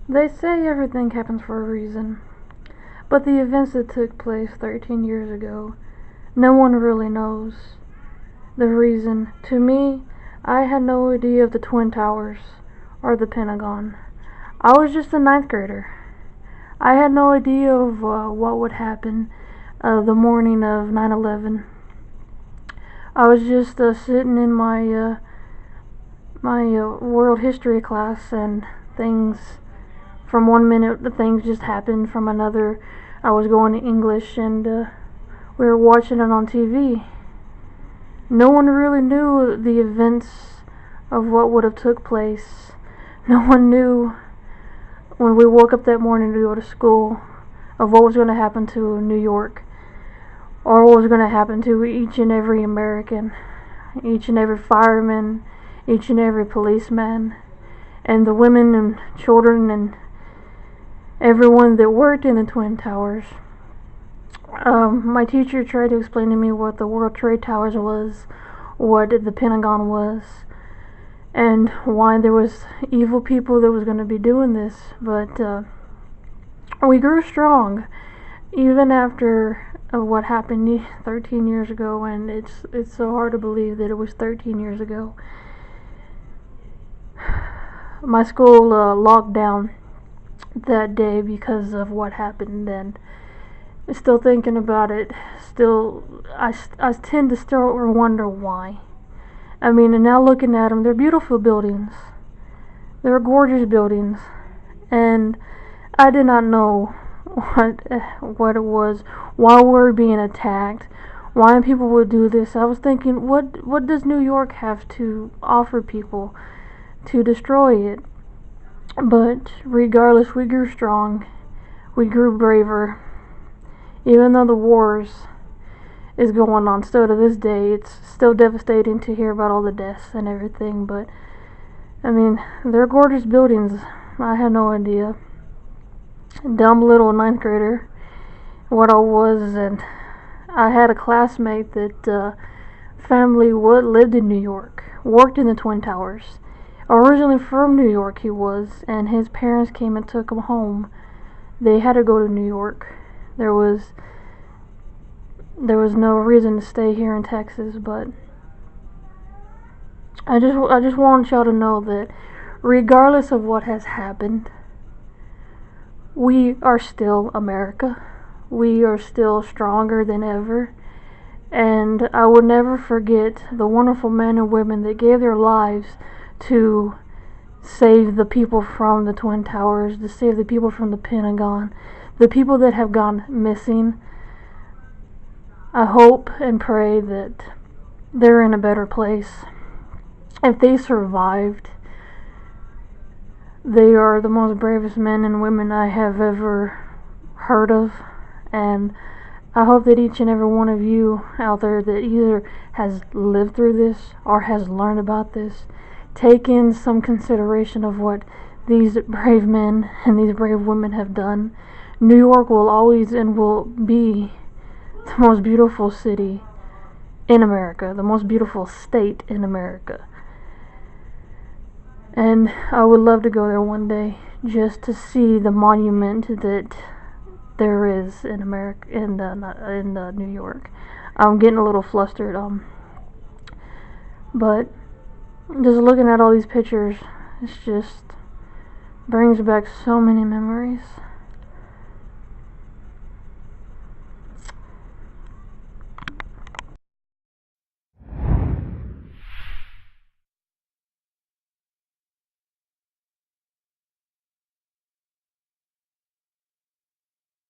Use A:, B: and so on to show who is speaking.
A: They say everything happens for a reason, but the events that took place 13 years ago, no one really knows the reason. To me, I had no idea of the Twin Towers or the Pentagon. I was just a ninth grader. I had no idea of what would happen the morning of 9/11. I was just sitting in my world history class, and things from one minute the things just happened, from another I was going to English, and we were watching it on TV. No one really knew the events of what would have took place. No one knew when we woke up that morning to go to school of what was going to happen to New York, or what was going to happen to each and every American, each and every fireman, each and every policeman, and the women and children and everyone that worked in the Twin Towers. My teacher tried to explain to me what the World Trade Towers was, what the Pentagon was, and why there was evil people that was going to be doing this. But we grew strong, even after what happened 13 years ago, and it's so hard to believe that it was 13 years ago. My school locked down that day because of what happened, and still thinking about it, I tend to still wonder why. I mean, and now looking at them, they're beautiful buildings. They're gorgeous buildings, and I did not know what it was, why we were being attacked, why people would do this. I was thinking, what does New York have to offer people to destroy it? But regardless, we grew strong, we grew braver. Even though the wars is going on still to this day, it's still devastating to hear about all the deaths and everything. But I mean, they're gorgeous buildings. I had no idea. Dumb little ninth grader, what I was. And I had a classmate that family lived in New York, worked in the Twin Towers. Originally from New York he was, and his parents came and took him home. They had to go to New York. There was no reason to stay here in Texas, but I just want y'all to know that regardless of what has happened, we are still America. We are still stronger than ever, and I will never forget the wonderful men and women that gave their lives to save the people from the Twin Towers, to save the people from the Pentagon, the people that have gone missing. I hope and pray that they're in a better place. If they survived, they are the most bravest men and women I have ever heard of, and I hope that each and every one of you out there that either has lived through this or has learned about this, take in some consideration of what these brave men and these brave women have done. New York will always and will be the most beautiful city in America, the most beautiful state in America. And I would love to go there one day just to see the monument that there is in America, in New York. I'm getting a little flustered, but just looking at all these pictures, it's just brings back so many memories.